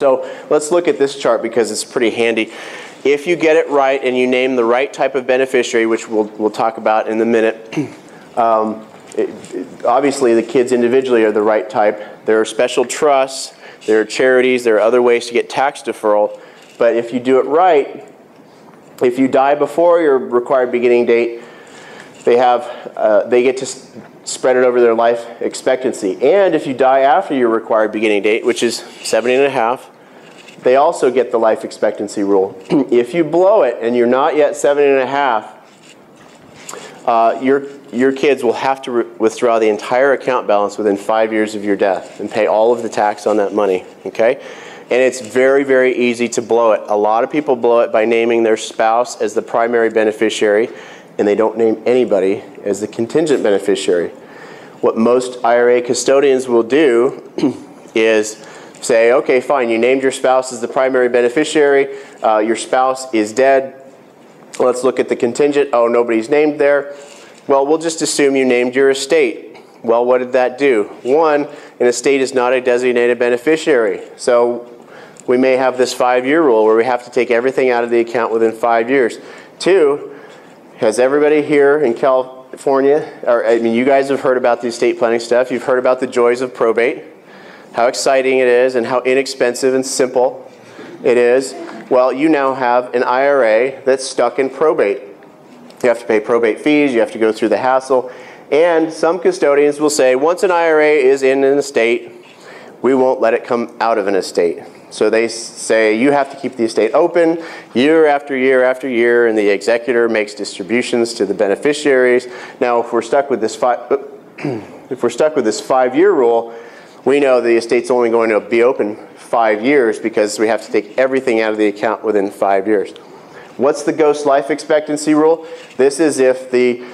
So let's look at this chart because it's pretty handy. If you get it right and you name the right type of beneficiary, which we'll talk about in a minute, obviously the kids individually are the right type. There are special trusts, there are charities, there are other ways to get tax deferral. But if you do it right, if you die before your required beginning date, they get to spread it over their life expectancy. And if you die after your required beginning date, which is 70.5, they also get the life expectancy rule. If you blow it and you're not yet 70.5, your kids will have to withdraw the entire account balance within 5 years of your death and pay all of the tax on that money, okay? And it's very, very easy to blow it. A lot of people blow it by naming their spouse as the primary beneficiary, and they don't name anybody as the contingent beneficiary. What most IRA custodians will do is say, okay, fine, you named your spouse as the primary beneficiary, your spouse is dead, let's look at the contingent, oh, nobody's named there. Well, we'll just assume you named your estate. Well, what did that do? One, an estate is not a designated beneficiary. So we may have this 5-year rule where we have to take everything out of the account within 5 years. Two, has everybody here in California, or I mean, you guys have heard about the estate planning stuff, you've heard about the joys of probate, how exciting it is and how inexpensive and simple it is. Well, you now have an IRA that's stuck in probate. You have to pay probate fees, you have to go through the hassle, and some custodians will say, once an IRA is in an estate, we won't let it come out of an estate. So they say you have to keep the estate open year after year after year, and the executor makes distributions to the beneficiaries. Now, if we're stuck with this 5-year rule, we know the estate's only going to be open 5 years because we have to take everything out of the account within 5 years. What's the ghost life expectancy rule? This is if the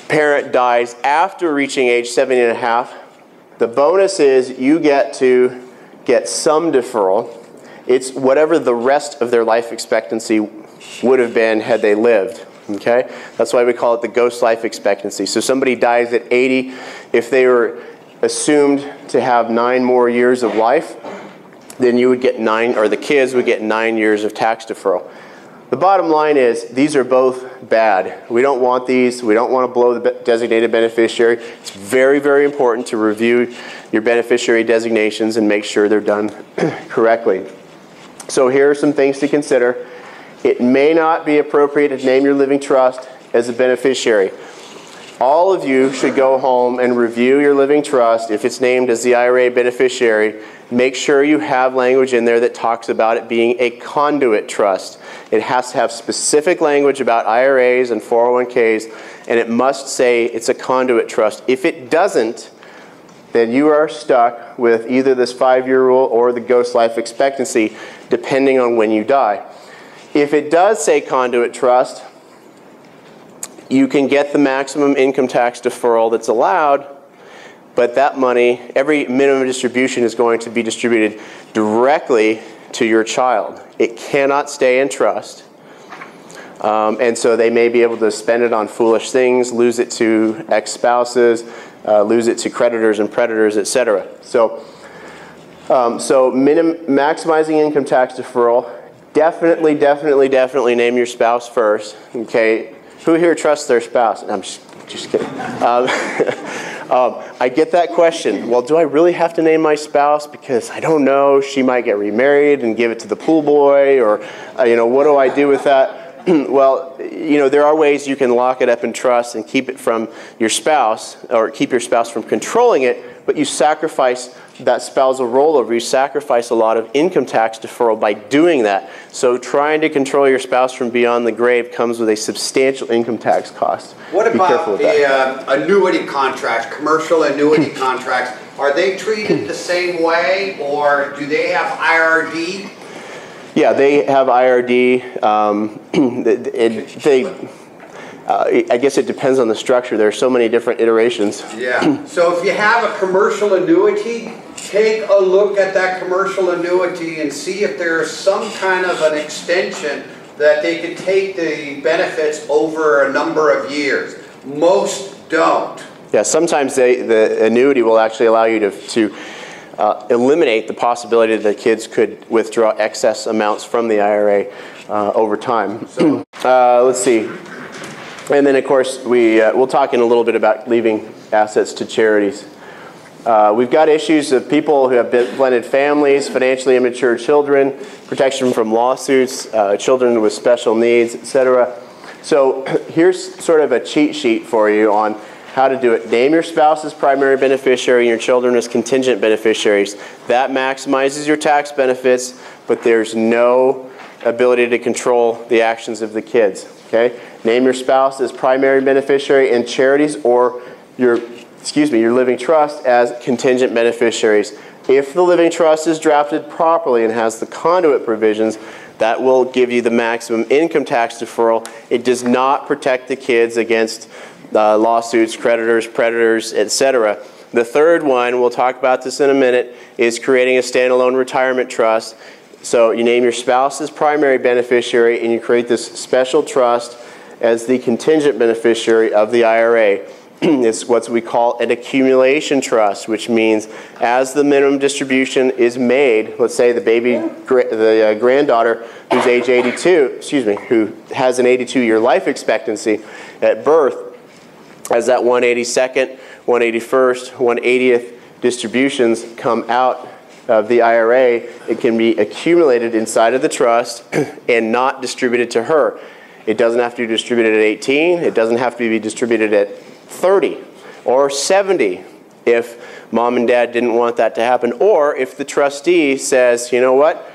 parent dies after reaching age 70.5. The bonus is you get to get some deferral. It's whatever the rest of their life expectancy would have been had they lived. Okay? That's why we call it the ghost life expectancy. So somebody dies at 80, if they were assumed to have 9 more years of life, then you would get 9, or the kids would get 9 years of tax deferral. The bottom line is these are both bad. We don't want these. We don't want to blow the designated beneficiary. It's very, very important to review your beneficiary designations and make sure they're done correctly. So here are some things to consider. It may not be appropriate to name your living trust as a beneficiary. All of you should go home and review your living trust. If it's named as the IRA beneficiary, make sure you have language in there that talks about it being a conduit trust. It has to have specific language about IRAs and 401ks, and it must say it's a conduit trust. If it doesn't, then you are stuck with either this 5-year rule or the ghost life expectancy, depending on when you die. If it does say conduit trust, you can get the maximum income tax deferral that's allowed, but that money, every minimum distribution is going to be distributed directly to your child. It cannot stay in trust. And so they may be able to spend it on foolish things, lose it to ex-spouses, lose it to creditors and predators, etc. So maximizing income tax deferral, definitely name your spouse first. Okay, who here trusts their spouse? I'm just kidding. I get that question. Well, do I really have to name my spouse? Because I don't know, she might get remarried and give it to the pool boy, or what do I do with that? Well, there are ways you can lock it up in trust and keep it from your spouse, or keep your spouse from controlling it, but you sacrifice that spousal rollover. You sacrifice a lot of income tax deferral by doing that. So trying to control your spouse from beyond the grave comes with a substantial income tax cost. What about the annuity contracts, commercial annuity contracts? Are they treated the same way, or do they have IRD? Yeah, they have IRD. I guess it depends on the structure. There are so many different iterations. Yeah. So if you have a commercial annuity, take a look at that commercial annuity and see if there's some kind of an extension that they could take the benefits over a number of years. Most don't. Yeah, sometimes the annuity will actually allow you to eliminate the possibility that the kids could withdraw excess amounts from the IRA over time. Let's see. And then, of course, we'll talk in a little bit about leaving assets to charities. We've got issues of people who have blended families, financially immature children, protection from lawsuits, children with special needs, etc. So here's sort of a cheat sheet for you on how to do it. Name your spouse as primary beneficiary and your children as contingent beneficiaries. That maximizes your tax benefits, but there's no ability to control the actions of the kids. Okay? Name your spouse as primary beneficiary and charities or your living trust as contingent beneficiaries. If the living trust is drafted properly and has the conduit provisions, that will give you the maximum income tax deferral. It does not protect the kids against lawsuits, creditors, predators, etc. The third one, we'll talk about this in a minute, is creating a standalone retirement trust. So you name your spouse as primary beneficiary and you create this special trust as the contingent beneficiary of the IRA. It's what we call an accumulation trust, which means as the minimum distribution is made, let's say the granddaughter who's age 82, who has an 82-year life expectancy at birth, as that 182nd, 181st, 180th distributions come out of the IRA, it can be accumulated inside of the trust and not distributed to her. It doesn't have to be distributed at 18. It doesn't have to be distributed at 30 or 70 if mom and dad didn't want that to happen. Or if the trustee says, you know what,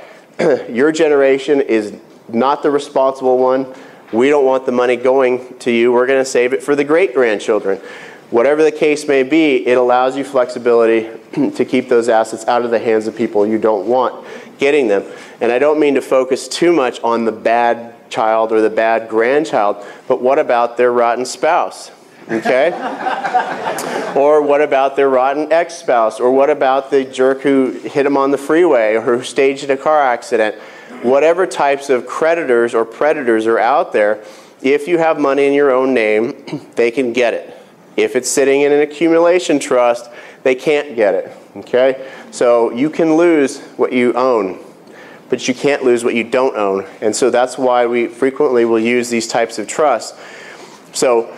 your generation is not the responsible one. We don't want the money going to you. We're going to save it for the great-grandchildren. Whatever the case may be, it allows you flexibility to keep those assets out of the hands of people you don't want getting them. And I don't mean to focus too much on the bad child or the bad grandchild, but what about their rotten spouse? Okay? Or what about their rotten ex-spouse? Or what about the jerk who hit him on the freeway or who staged a car accident? Whatever types of creditors or predators are out there, if you have money in your own name, they can get it. If it's sitting in an accumulation trust, they can't get it. Okay? So you can lose what you own, but you can't lose what you don't own. And so that's why we frequently will use these types of trusts. So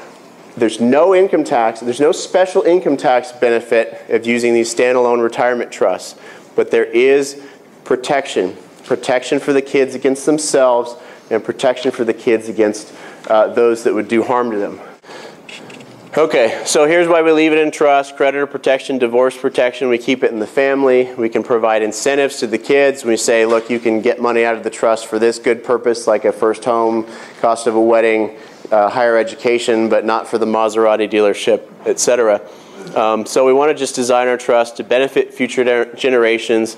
there's no income tax, there's no special income tax benefit of using these standalone retirement trusts, but there is protection. Protection for the kids against themselves and protection for the kids against those that would do harm to them. Okay, so here's why we leave it in trust: creditor protection, divorce protection. We keep it in the family. We can provide incentives to the kids. We say, look, you can get money out of the trust for this good purpose, like a first home, cost of a wedding, higher education, but not for the Maserati dealership, etc. So we want to just design our trust to benefit future generations.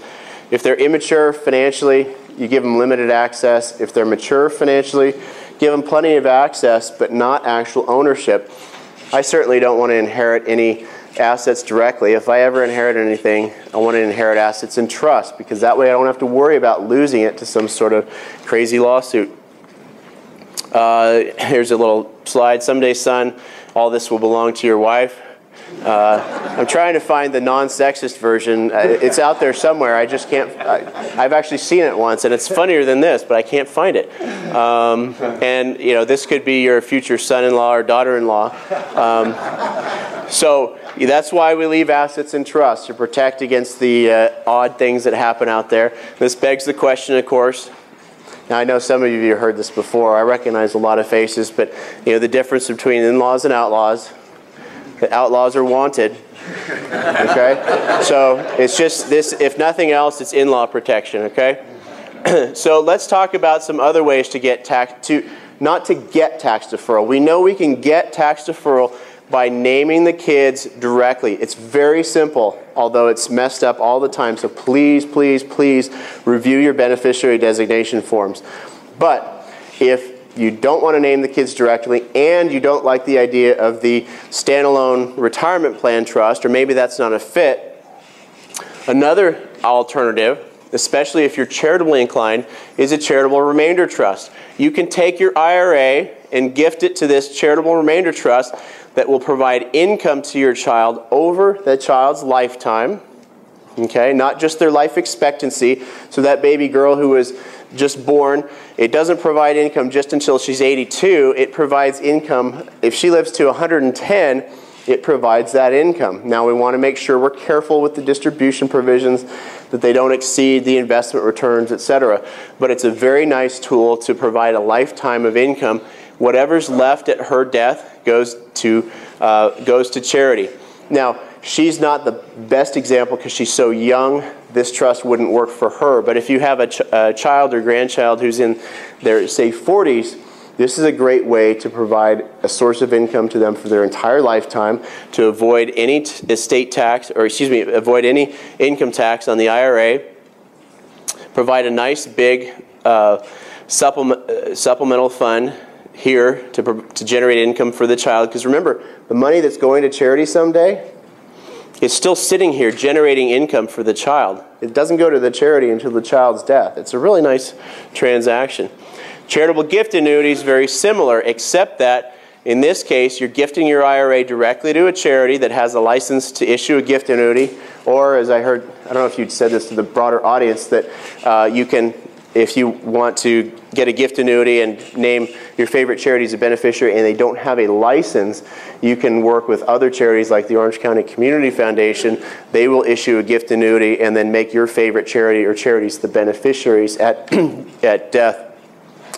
If they're immature financially, you give them limited access. If they're mature financially, give them plenty of access, but not actual ownership. I certainly don't want to inherit any assets directly. If I ever inherit anything, I want to inherit assets in trust, because that way I don't have to worry about losing it to some sort of crazy lawsuit. Here's a little slide. Someday, son, all this will belong to your wife. I'm trying to find the non-sexist version. It's out there somewhere. I just can't. I've actually seen it once, and it's funnier than this, but I can't find it. And you know, this could be your future son-in-law or daughter-in-law. So that's why we leave assets in trust, to protect against the odd things that happen out there. This begs the question, of course. Now, I know some of you have heard this before. I recognize a lot of faces, but you know the difference between in-laws and outlaws. The outlaws are wanted. Okay? So it's just this, if nothing else, it's in-law protection, okay? So let's talk about some other ways to get not to get tax deferral. We know we can get tax deferral by naming the kids directly. It's very simple, although it's messed up all the time. So please, please, please review your beneficiary designation forms. But if you don't want to name the kids directly, and you don't like the idea of the standalone retirement plan trust, or maybe that's not a fit, another alternative, especially if you're charitably inclined, is a charitable remainder trust. You can take your IRA and gift it to this charitable remainder trust that will provide income to your child over the child's lifetime, okay? Not just their life expectancy. So that baby girl who was just born, it doesn't provide income just until she's 82. It provides income. If she lives to 110, it provides that income. Now we want to make sure we're careful with the distribution provisions, that they don't exceed the investment returns, etc. But it's a very nice tool to provide a lifetime of income. Whatever's left at her death goes to charity. Now, she's not the best example because she's so young. This trust wouldn't work for her. But if you have a child or grandchild who's in their, say, 40s, this is a great way to provide a source of income to them for their entire lifetime, to avoid any estate tax, or excuse me, avoid any income tax on the IRA, provide a nice big supplemental fund here to generate income for the child. Because remember, the money that's going to charity someday is still sitting here generating income for the child. It doesn't go to the charity until the child's death. It's a really nice transaction. Charitable gift annuity is very similar, except that in this case, you're gifting your IRA directly to a charity that has a license to issue a gift annuity, or as I heard, I don't know if you'd said this to the broader audience, that you can, if you want to get a gift annuity and name your favorite charity as a beneficiary and they don't have a license, you can work with other charities like the Orange County Community Foundation. They will issue a gift annuity and then make your favorite charity or charities the beneficiaries at, at death.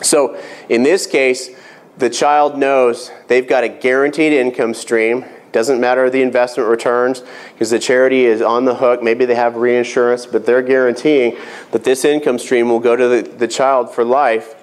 So in this case, the child knows they've got a guaranteed income stream. Doesn't matter the investment returns because the charity is on the hook. Maybe they have reinsurance, but they're guaranteeing that this income stream will go to the child for life.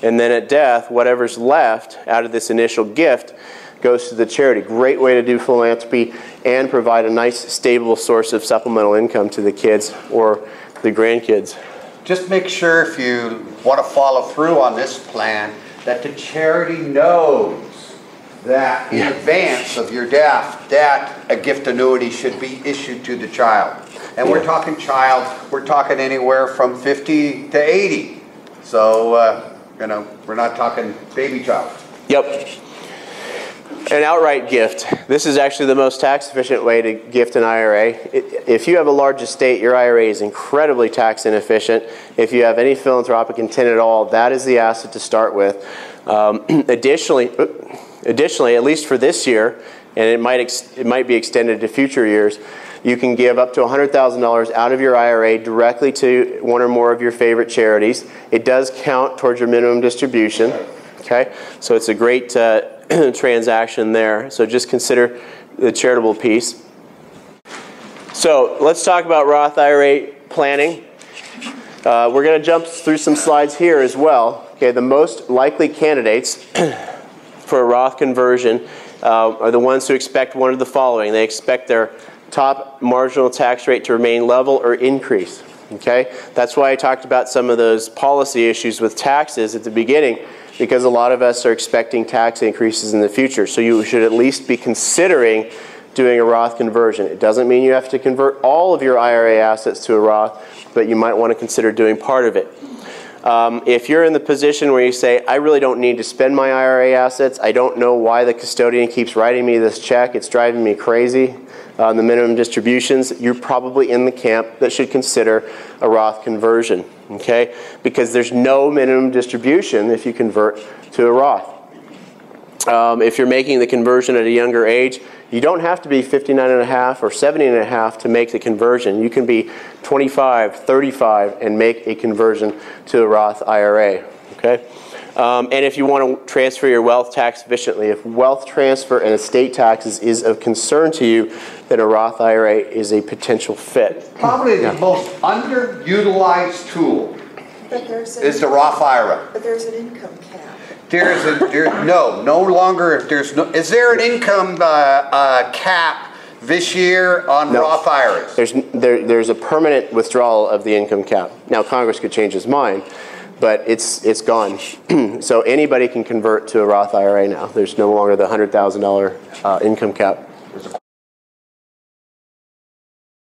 And then at death, whatever's left out of this initial gift goes to the charity. Great way to do philanthropy and provide a nice, stable source of supplemental income to the kids or the grandkids. Just make sure if you want to follow through on this plan that the charity knows that in advance of your death that a gift annuity should be issued to the child. And we're talking child, we're talking anywhere from 50 to 80. So, you know, we're not talking baby child. Yep. An outright gift. This is actually the most tax efficient way to gift an IRA. If you have a large estate, your IRA is incredibly tax inefficient. If you have any philanthropic intent at all, that is the asset to start with. Additionally, at least for this year, and it might be extended to future years, you can give up to $100,000 out of your IRA directly to one or more of your favorite charities. It does count towards your minimum distribution. Okay, so it's a great transaction there. So just consider the charitable piece. So let's talk about Roth IRA planning. We're going to jump through some slides here as well. Okay, the most likely candidates for a Roth conversion are the ones who expect one of the following. They expect their top marginal tax rate to remain level or increase. Okay, that's why I talked about some of those policy issues with taxes at the beginning, because a lot of us are expecting tax increases in the future. So you should at least be considering doing a Roth conversion. It doesn't mean you have to convert all of your IRA assets to a Roth, but you might want to consider doing part of it. If you're in the position where you say, I really don't need to spend my IRA assets, I don't know why the custodian keeps writing me this check, it's driving me crazy on the minimum distributions, you're probably in the camp that should consider a Roth conversion, okay? Because there's no minimum distribution if you convert to a Roth. If you're making the conversion at a younger age, you don't have to be 59 and a half or 70 and a half to make the conversion. You can be 25, 35 and make a conversion to a Roth IRA, okay? And if you want to transfer your wealth tax efficiently, if wealth transfer and estate taxes is of concern to you, then a Roth IRA is a potential fit. Probably the most underutilized tool is the Roth IRA. But there's an income cap. No longer, is there an income cap this year on Roth IRAs? There's a permanent withdrawal of the income cap. Now Congress could change its mind, but it's gone. So anybody can convert to a Roth IRA now. There's no longer the $100,000 income cap.